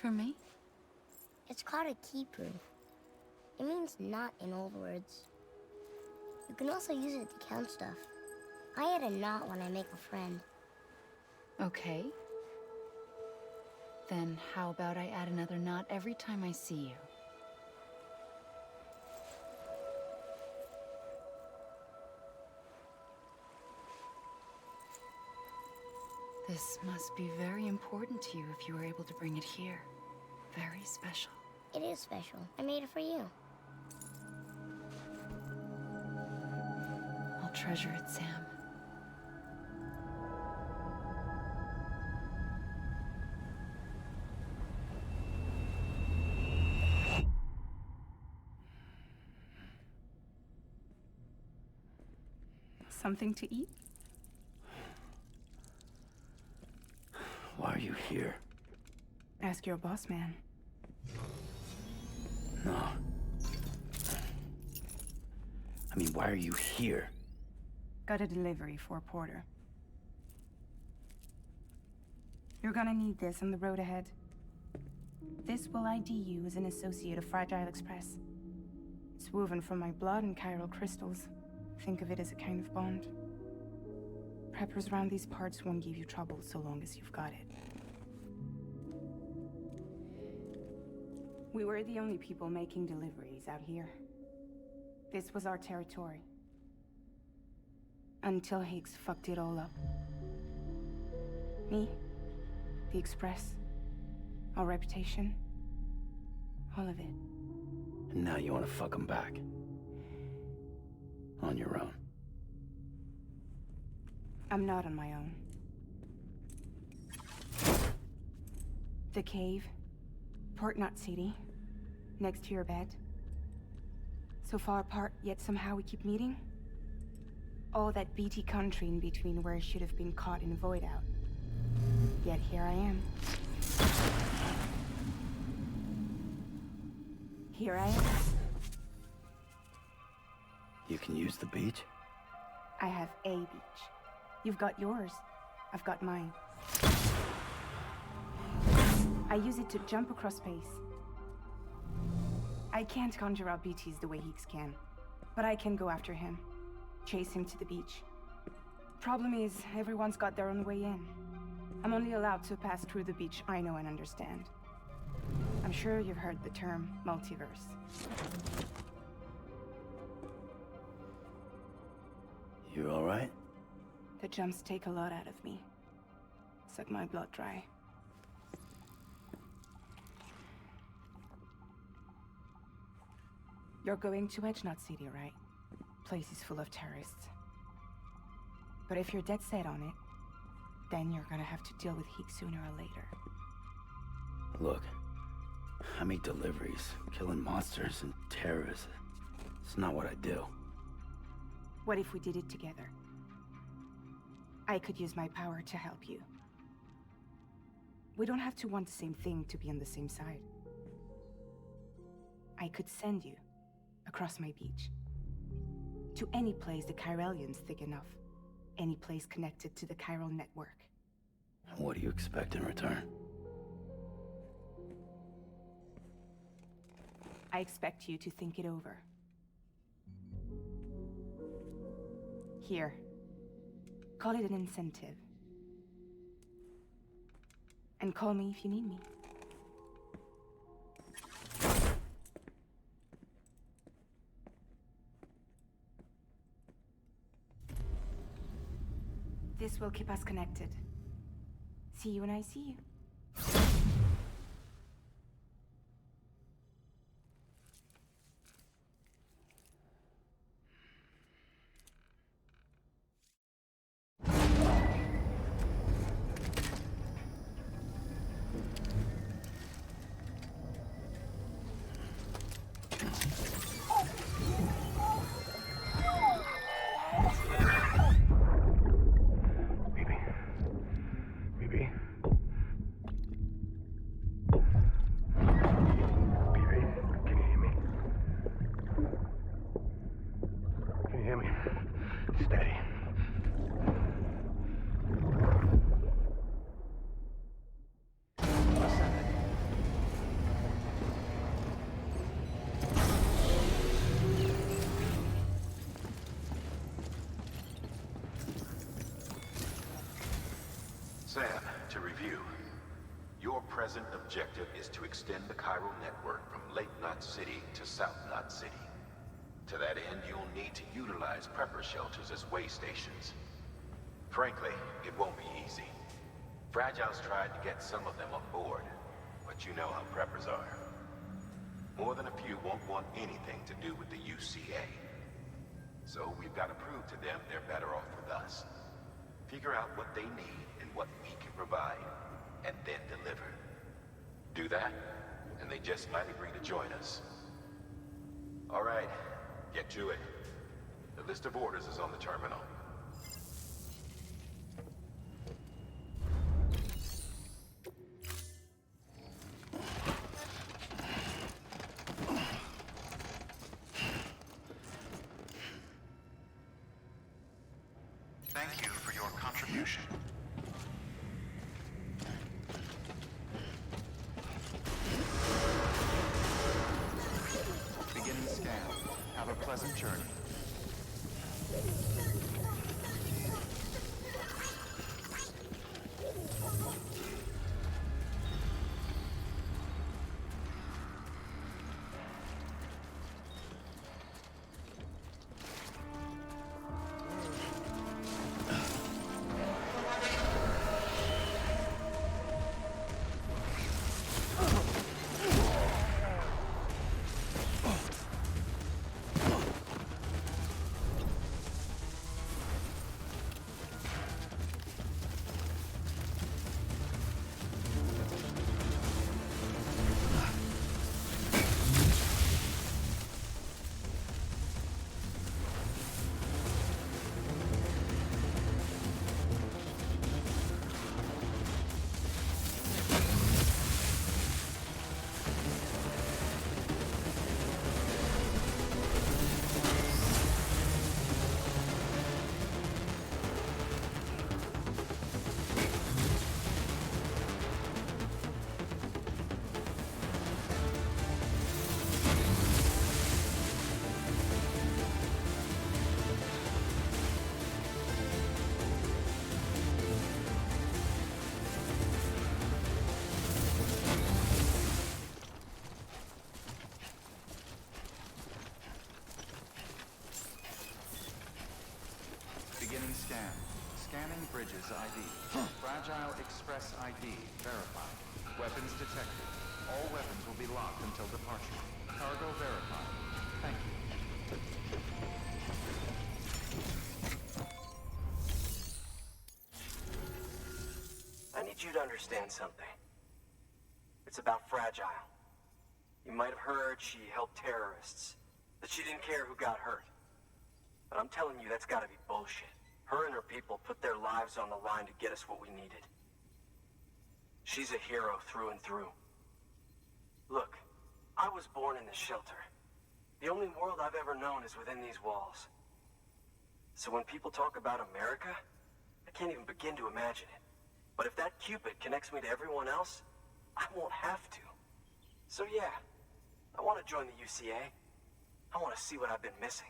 For me? It's called a key proof. It means knot in old words. You can also use it to count stuff. I add a knot when I make a friend. Okay. Then how about I add another knot every time I see you? This must be very important to you if you were able to bring it here. Very special. It is special. I made it for you. I'll treasure it, Sam. Something to eat? Why are you here? Ask your boss man. No. I mean, why are you here? Got a delivery for Porter. You're gonna need this on the road ahead. This will ID you as an associate of Fragile Express. It's woven from my blood and chiral crystals. Think of it as a kind of bond. Preppers around these parts won't give you trouble so long as you've got it. We were the only people making deliveries out here. This was our territory. Until Higgs fucked it all up. Me, the Express, our reputation, all of it. And now you want to fuck them back. On your own. I'm not on my own. The cave, Port Knot City, next to your bed. So far apart, yet somehow we keep meeting. All that BT country in between where I should have been caught in a void out. Yet here I am. Here I am. You can use the beach? I have a beach. You've got yours. I've got mine. I use it to jump across space. I can't conjure up BTs the way Higgs can, but I can go after him. Chase him to the beach. Problem is, everyone's got their own way in. I'm only allowed to pass through the beach I know and understand. I'm sure you've heard the term multiverse. You all right? The jumps take a lot out of me. Suck my blood dry. You're going to Knot City, right? Place is full of terrorists. But if you're dead set on it, then you're gonna have to deal with Higgs sooner or later. Look, I make deliveries, killing monsters and terrorists. It's not what I do. What if we did it together? I could use my power to help you. We don't have to want the same thing to be on the same side. I could send you across my beach. To any place the Chiralian's thick enough. Any place connected to the chiral network. What do you expect in return? I expect you to think it over. Here. Call it an incentive. And call me if you need me. This will keep us connected. See you when I see you. To review, your present objective is to extend the chiral network from Lake Knot City to South Knot City. To that end, you'll need to utilize prepper shelters as way stations. Frankly, it won't be easy. Fragile's tried to get some of them on board, but you know how preppers are. More than a few won't want anything to do with the UCA. So we've got to prove to them they're better off with us. Figure out what they need and what we can provide, and then deliver. Do that, and they just might agree to join us. All right, get to it. The list of orders is on the terminal. Thank you for your contribution. Beginning scan. Have a pleasant journey. Beginning scan. Scanning bridges ID. Fragile Express ID verified. Weapons detected. All weapons will be locked until departure. Cargo verified. Thank you. I need you to understand something. It's about Fragile. You might have heard she helped terrorists, that she didn't care who got hurt. But I'm telling you, that's gotta be bullshit. Her and her people put their lives on the line to get us what we needed. She's a hero through and through. Look, I was born in this shelter. The only world I've ever known is within these walls. So when people talk about America, I can't even begin to imagine it. But if that Cupid connects me to everyone else, I won't have to. So yeah, I want to join the UCA. I want to see what I've been missing.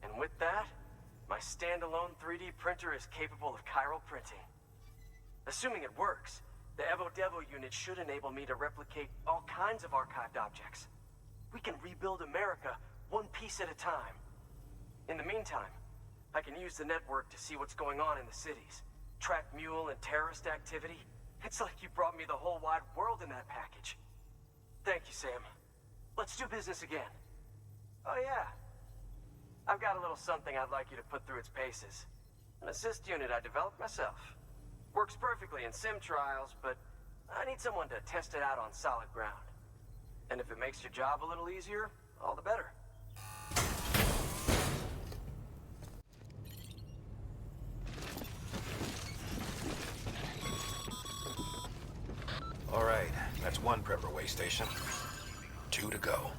And with that, my standalone 3D printer is capable of chiral printing. Assuming it works, the Evo-devo unit should enable me to replicate all kinds of archived objects. We can rebuild America one piece at a time. In the meantime, I can use the network to see what's going on in the cities, track mule and terrorist activity. It's like you brought me the whole wide world in that package. Thank you, Sam. Let's do business again. Oh yeah. I've got a little something I'd like you to put through its paces. An assist unit I developed myself. Works perfectly in sim trials, but I need someone to test it out on solid ground. And if it makes your job a little easier, all the better. All right, that's one prepper way station. 2 to go.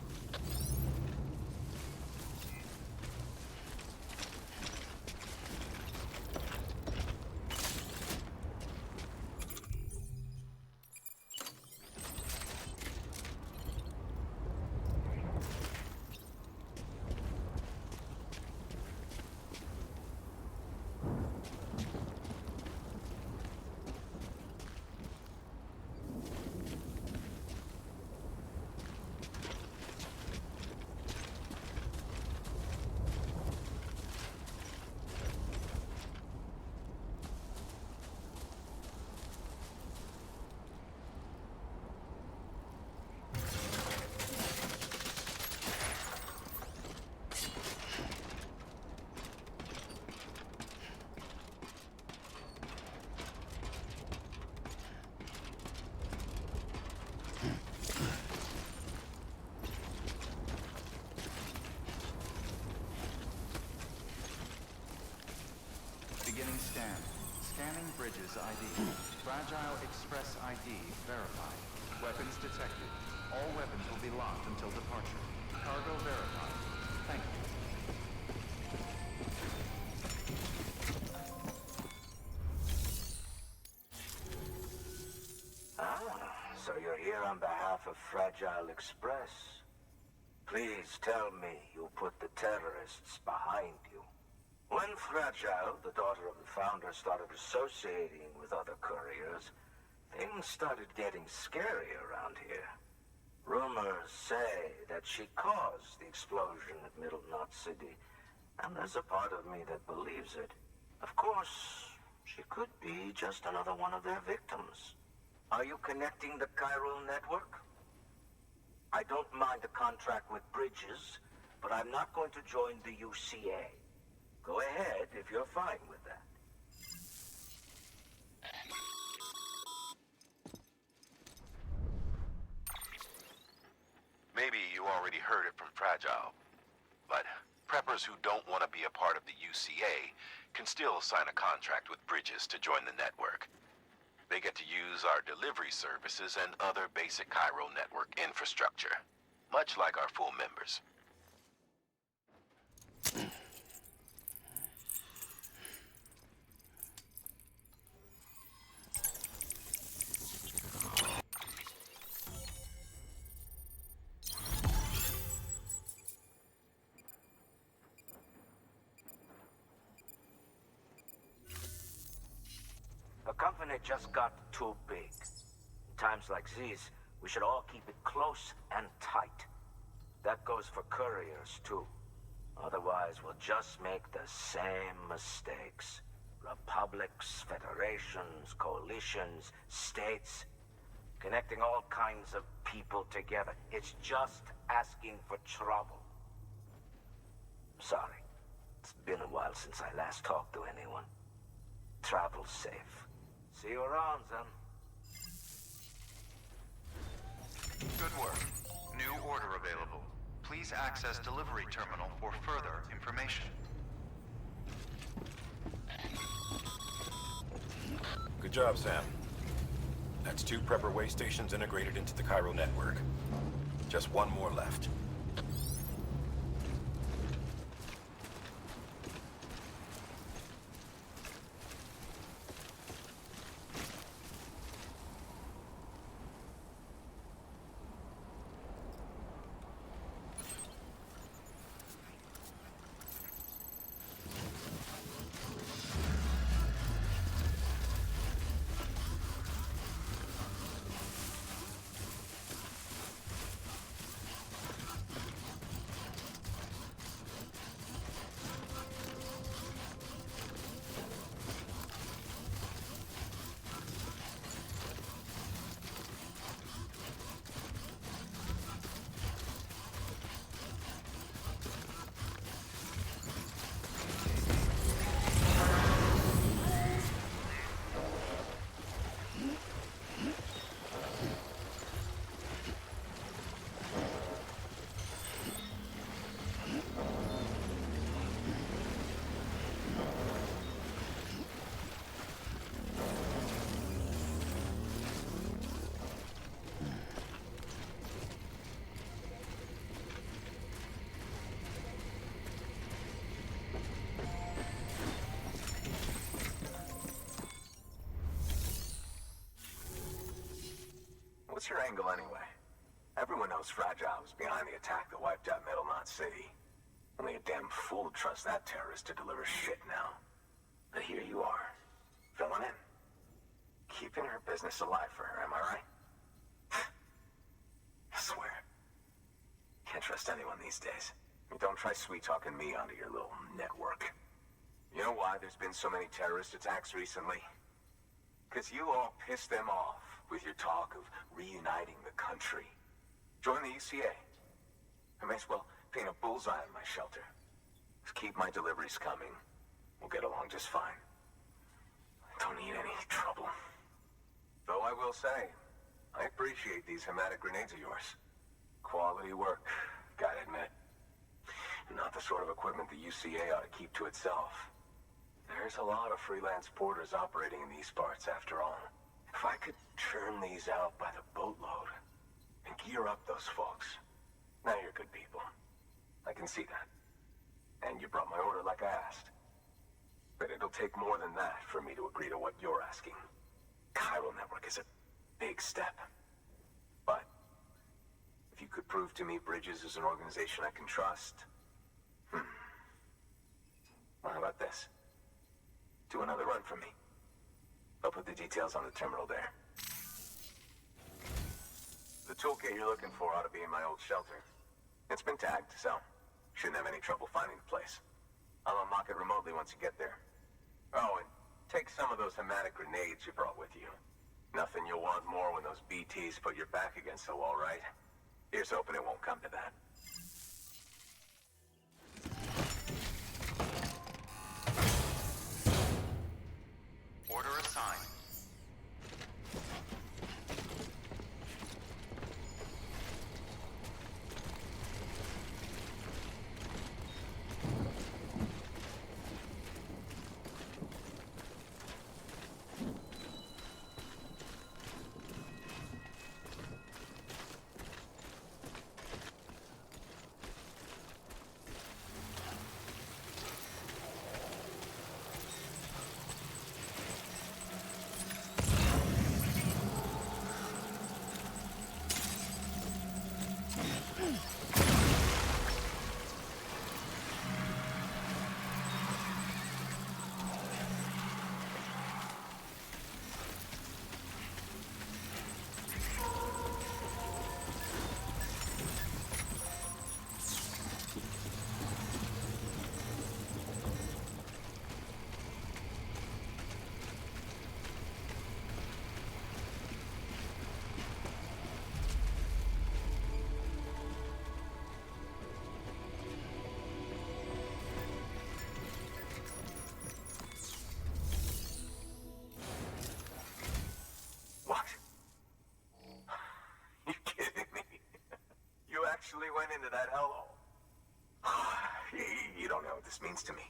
Beginning scan. Scanning bridges ID. Fragile Express ID verified. Weapons detected. All weapons will be locked until departure. Cargo verified. Thank you. So you're here on behalf of Fragile Express. Please tell me you put the terrorists behind you. When Fragile, the daughter of the founder, started associating with other couriers, things started getting scary around here. Rumors say that she caused the explosion at Middle Knot City, and there's a part of me that believes it. Of course, she could be just another one of their victims. Are you connecting the chiral network? I don't mind a contract with Bridges, but I'm not going to join the UCA. Go ahead if you're fine with that. Maybe you already heard it from Fragile, but preppers who don't want to be a part of the UCA can still sign a contract with Bridges to join the network. They get to use our delivery services and other basic chiral network infrastructure, much like our full members. The company just got too big. In times like these, we should all keep it close and tight. That goes for couriers, too. Otherwise, we'll just make the same mistakes. Republics, federations, coalitions, states, connecting all kinds of people together. It's just asking for trouble. Sorry. It's been a while since I last talked to anyone. Travel safe. See you around, then. Good work. New order available. Please access delivery terminal for further information. Good job, Sam. That's 2 prepper way stations integrated into the chiral network. Just 1 more left. What's your angle anyway? Everyone knows Fragile was behind the attack that wiped out Middle Knot City. Only a damn fool would trust that terrorist to deliver shit now. But here you are, filling in. Keeping her business alive for her, am I right? I swear. Can't trust anyone these days. Don't try sweet-talking me onto your little network. You know why there's been so many terrorist attacks recently? Because you all pissed them off with your talk of reuniting the country. Join the UCA. I may as well paint a bullseye on my shelter. Just keep my deliveries coming. We'll get along just fine. Don't need any trouble. Though I will say, I appreciate these hematic grenades of yours. Quality work, gotta admit. Not the sort of equipment the UCA ought to keep to itself. There's a lot of freelance porters operating in these parts, after all. If I could churn these out by the boatload and gear up those folks. Now you're good people. I can see that. And you brought my order like I asked. But it'll take more than that for me to agree to what you're asking. Chiral Network is a big step. But if you could prove to me Bridges is an organization I can trust... Well, how about this? Do another run for me. I'll put the details on the terminal there. The toolkit you're looking for ought to be in my old shelter. It's been tagged, so shouldn't have any trouble finding the place. I'll unlock it remotely once you get there. Oh, and take some of those hematic grenades you brought with you. Nothing you'll want more when those BTs put your back against the wall, right? Here's hoping it won't come to that. Order assigned. Actually went into that hellhole. You don't know what this means to me.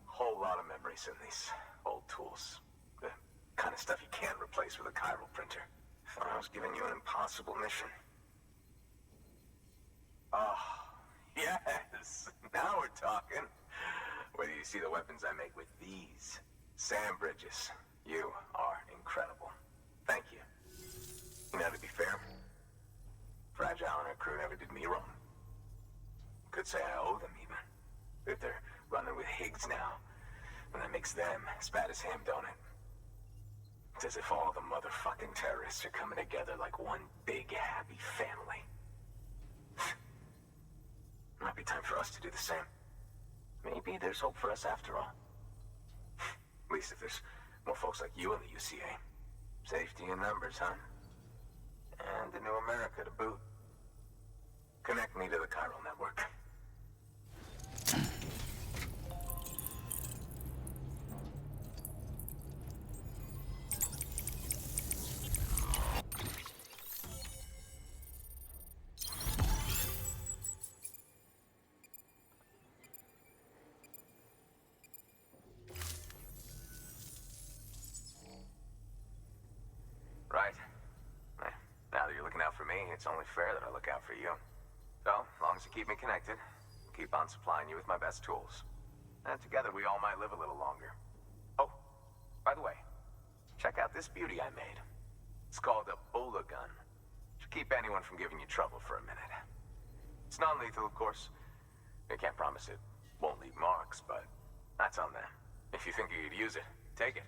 Whole lot of memories in these old tools. The kind of stuff you can't replace with a chiral printer. Thought I was giving you an impossible mission. Oh, yes. Now we're talking. Where do you see the weapons I make with these? Sam Bridges, you are incredible. Thank you. You know, to be fair, Fragile and her crew never did me wrong. Could say I owe them, even. If they're running with Higgs now, and that makes them as bad as him, don't it? It's as if all the motherfucking terrorists are coming together like one big, happy family. Might be time for us to do the same. Maybe there's hope for us after all. At least if there's more folks like you in the UCA. Safety in numbers, huh? And a new America to boot. Connect me to the chiral network. Right. Now that you're looking out for me, it's only fair that I look out for you. So, as long as you keep me connected, I'll keep on supplying you with my best tools. And together we all might live a little longer. Oh, by the way, check out this beauty I made. It's called a Bola gun. Should keep anyone from giving you trouble for a minute. It's non-lethal, of course. I can't promise it won't leave marks, but that's on them. If you think you could use it, take it.